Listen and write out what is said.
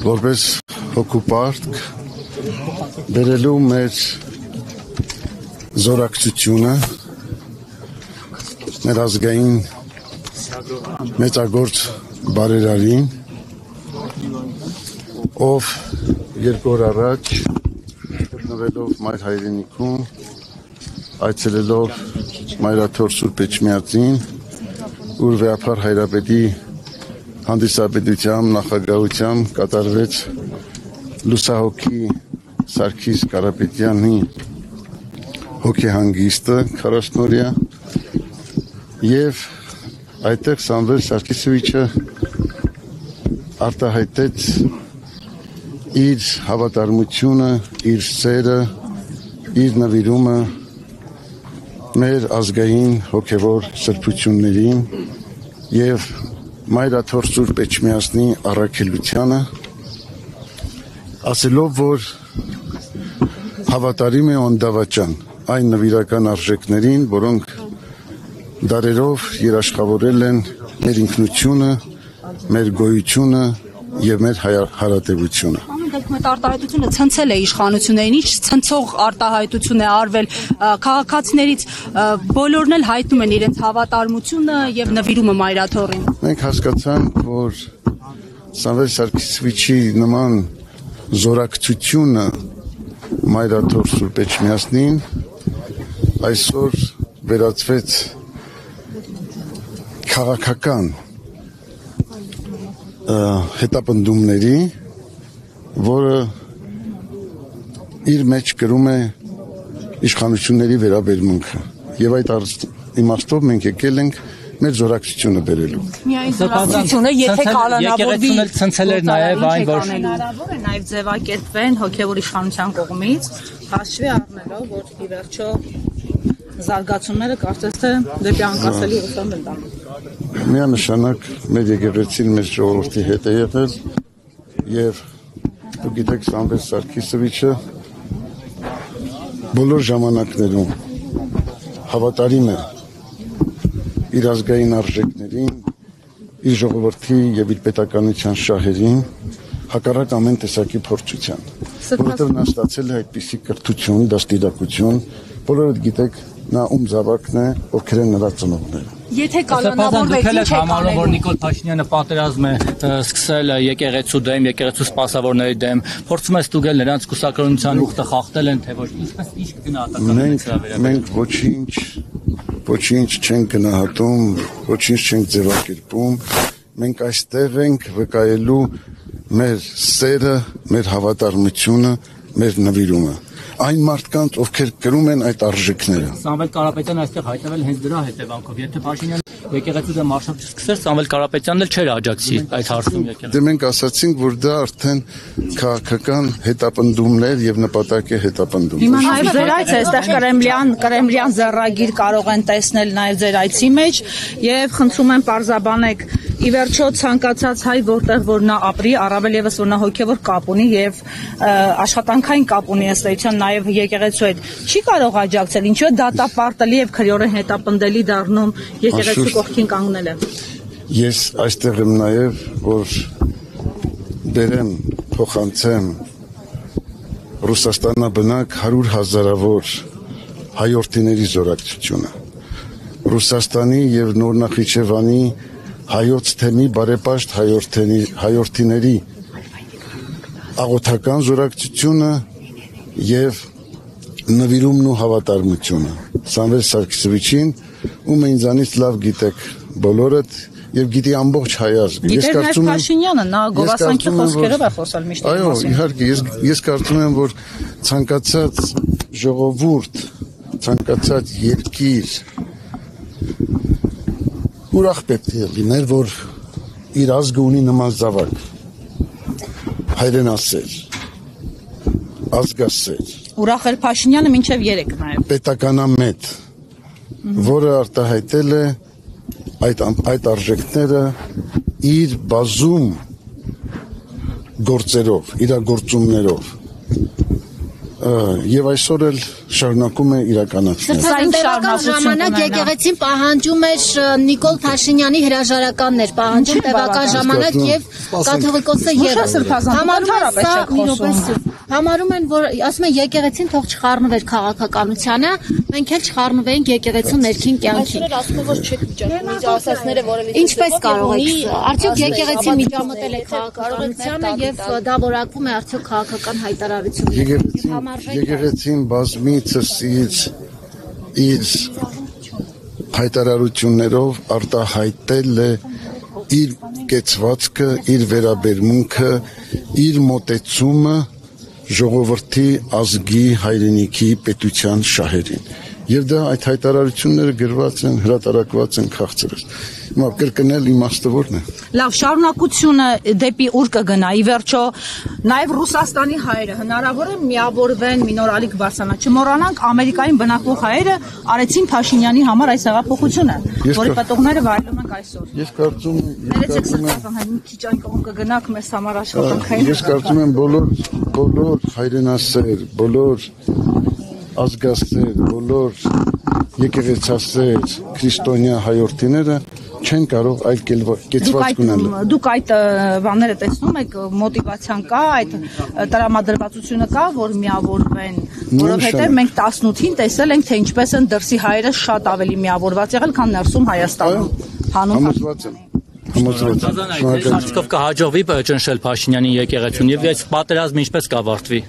որպես հոգուպարտ բերելու մեր զորակցությունը մեր ազգային մեծագործ բարերարին, ով երկու օր առաջ գտնվելով մայր հայրենիքում, այցելելով Մայրաթոր Սուրբ Էջմիածին, ուր վեհապար հայրապետի հանդիսապետությամբ նախագահությամբ կատարվեց լուսահոգի Սարգիս Կարապետյանի հոգեհանգիստը 40-օրյա եւ այդտեղ Սամվել Սարգիսովիչը արտահայտեց իր հավատարմությունը, իր սերը, իր նվիրումը մեր ազգային հոգևոր սրբություններին եւ Մայրաթոր Սուրբ Էջմիածնի առաքելությանը, ասելով, որ հավատարիմ է անդավաճան այն նվիրական արժեքներին, որոնք դարերով երաշխավորել են մեր ինքնությունը, մեր գոյությունը եւ մեր հարատեվությունը։ Դեպքում այդ արտահայտությունը ցնցել է իշխանություններին, ինչ ցնցող արտահայտություն է արվել քաղաքացիներից, բոլորն էլ հայտնում են իրենց հավատարմությունը եւ նվիրումը Մայրաթորին։ Մենք հասկացանք, որ Սամվել Սարգիսովիչի նման զորակցությունը Մայրաթոր Սուրբ Էջմիածնին այսօր վերածվեց քաղաքական հետապնդումների, որը իր մեջ կրում է իշխանությունների վերաբերմունքը եւ այդ իմաստով մենք եկել ենք մեր զորակցությունը բերելու։ Միայն զորակցությունը, եթե կանոնավորվի, ցնցել էր նաեւ այն, որ հնարավոր է նաեւ ձևակերպվեն հոգեվոր իշխանության կողմից, հաշվի առնելով, որ ի վերջո զարգացումները կարծես թե դեպի անկասելի ուղղությամբ են տանում։ Միանշանակ մեր եկեղեցին մեր ժողովրդի հետ է եղել եւ դուք գիտեք Սամվել Սարգիսովիչը բոլոր ժամանակներում հավատարիմ է իր ազգային արժեքներին, իր ժողովրդի եւ իր պետականության շահերին, հակառակ ամեն տեսակի փորձության, որովհետեւ նա ստացել է այդպիսի կրթություն, դաստիարակություն, բոլորդ գիտեք նա ում զավակն է, ովքեր են նրա ծնողները։ Եթե կանոնավորվեք, ինչ է համարում, որ Նիկոլ Փաշինյանը պատերազմ է սկսել եկեղեցու դեմ, եկեղեցու սպասավորների դեմ, փորձում է ստուգել նրանց կուսակրոնության ուխտը խախտել են, թե ոչ, ինչ գնահատական։ Մենք ոչինչ չենք գնահատում, ոչինչ չենք ձևակերպում, մենք այստեղ ենք վկայելու մեր սերը, մեր հավատարմությունը, մեր նվիրումը այն մարդկանց, ովքեր կրում են այդ արժեքները։ Սամվել Կարապետյանը այստեղ հայտնվել հենց դրա հետևանքով։ Եթե Փաշինյանը եկեղեցու դեմ արշավ չսկսեր, Սամվել Կարապետյանն էլ չէր աջակցի այդ հարցում եկեղեցու։ Դե մենք ասացինք, որ դա արդեն քաղաքական հետապնդումներ եւ նպատակ է հետապնդում։ Հիմա նաև ձեր այցը այստեղ կրեմլյան զեռագիր կարող են տեսնել նաև ձեր այցի մեջ եւ խնդրում եմ պարզաբանեք ի վերջո ցանկացած հայ որտեղ որ նա ապրի, առավել եւս որ նա հոգեվոր կապ ունի եւ աշխատանքային կապ ունի ըստ էության նաեւ եկեղեցու հետ, չի կարող աջակցել, ինչու է դատապարտելի եւ քրեորեն հետապնդելի դառնում եկեղեցու կողքին կանգնելը։ Ես այստեղ եմ նաեւ որ բերեմ փոխանցեմ Ռուսաստանաբնակ 100,000-ավոր հայորդիների զորակցությունը, Ռուսաստանի եւ Նոր Նախիջևանի հայոց թեմի բարեպաշտ հայորդիների աղոթական զորակցությունը եւ նվիրումն ու հավատարմությունը Սամվել Սարգիսովիչին, ում ինձանից լավ գիտեք բոլորդ եւ գիտի ամբողջ հայ ազգը։ Ես կարծում եմ Փաշինյանը նա գովասանքի խոսքերով է խոսալ միշտ։ Այո, իհարկե, ես կարծում եմ, որ ցանկացած ժողովուրդ, ցանկացած երկիր ուրախ պետք է լիներ, որ իր ազգը ունի նման զավակ, հայրենասեր, ազգասեր, ուրախ էր Փաշինյանը մինչև 3 նաև պետականամետ, որը արտահայտել է այդ արժեքները իր բազում գործերով, իրագործումներով, եւ այսօր էլ շարունակում է իրականացնել։ Տևական ժամանակ եկեղեցին պահանջում էր Նիկոլ Փաշինյանի հրաժարականներ, պահանջում տևական ժամանակ եւ կաթողիկոսը ևս համարում են, որ ասում են եկեղեցին թող չխառնվեր քաղաքականությանը, մենք էլ չխառնվեինք եկեղեցու ներքին կյանքին։ Ասում են, որ չեք միջամտել ասացները որևէ Ինչպես կարող եք, արդյոք եկեղեցին միջամտել է քաղաքականությանը եւ դա որակվում է արդյոք քաղաքական հայտարարություն։ Եկեղեցին բազմիցս իր հայտարարություններով արտահայտել է իր կեցվածքը, իր վերաբերմունքը, իր մոտեցումը ժողովրդի ազգի հայրենիքի պետության շահերին։ Եվ դա այդ հայտարարությունները գրված են, հրատարակված են քաղցրած։ Հիմա կրկնել իմաստը ո՞րն է։ Լավ, շարունակությունը դեպի ուր կգնա։ Ի վերջո, նաև Ռուսաստանի հայերը հնարավոր է միավորվեն մի նոր ալիք բարձրանա։ Չմոռանանք Ամերիկայում բնակվող հայերը արեցին Փաշինյանի համար այս հեղափոխությունը, որի պատողները վայելում ենք այսօր։ Ես կարծում եմ, քիչ այն կողմ կգնաք մեզ համար աշխատանքային։ Ես կարծում եմ բոլոր հայրենասեր, բոլոր ազգասեր, բոլոր եկեղեցասեր, քրիստոնյա հայրենիները չեն կարող այլ կեցված ունենալ։ Դուք այդ բաները տեսնում եք, մոտիվացիան կա, այդ տրամադրվածությունը կա, որ միավորվեն, որովհետև մենք 18-ին տեսել ենք, թե ինչպես են դրսի հայերը շատ ավելի միավորված եղել, քան ներսում Հայաստանում։ Համոզված եմ։ Արդյոք կհաջողվի ճնշել Փաշինյանի եկեղեցուն եւ այս պատերազմը ինչպես կավարտվի։